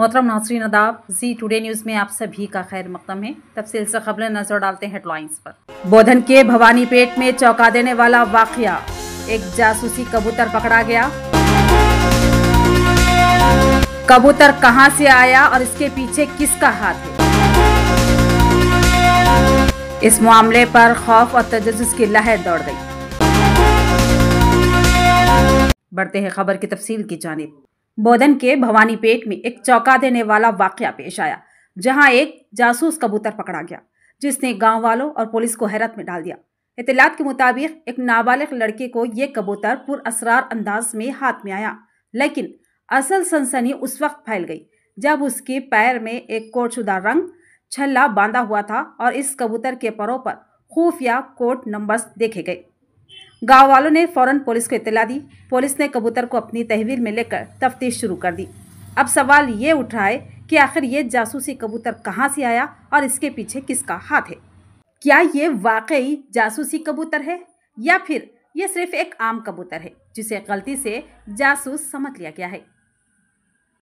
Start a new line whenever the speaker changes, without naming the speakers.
मोहतरम नाज़रीन आदाब, जी टुडे न्यूज़ में आप सभी का खैर मक़दम है। तफसील से खबरें नजर डालते हैं हेडलाइंस पर। बोधन के भवानीपेट में चौंका देने वाला वाक़या, एक जासूसी कबूतर पकड़ा गया। कबूतर कहां से आया और इसके पीछे किसका हाथ है? इस मामले पर खौफ और तजस्सुस की लहर दौड़ गई। बढ़ते हैं खबर की तफसील की जानिब। बोधन के भवानीपेट में एक चौंका देने वाला वाकया पेश आया, जहां एक जासूस कबूतर पकड़ा गया, जिसने गांव वालों और पुलिस को हैरत में डाल दिया। इत्तलात के मुताबिक एक नाबालिग लड़के को यह कबूतर पुरअसरार अंदाज में हाथ में आया, लेकिन असल सनसनी उस वक्त फैल गई जब उसके पैर में एक कोटशुदा रंग छल्ला बांधा हुआ था और इस कबूतर के परों पर खुफिया कोड नंबर्स देखे गए। गांव वालों ने फौरन पुलिस को इत्तला दी। पुलिस ने कबूतर को अपनी तहवील में लेकर तफ्तीश शुरू कर दी। अब सवाल ये उठ रहा है कि आखिर ये जासूसी कबूतर कहां से आया और इसके पीछे किसका हाथ है? क्या ये वाकई जासूसी कबूतर है या फिर ये सिर्फ एक आम कबूतर है जिसे गलती से जासूस समझ लिया गया है?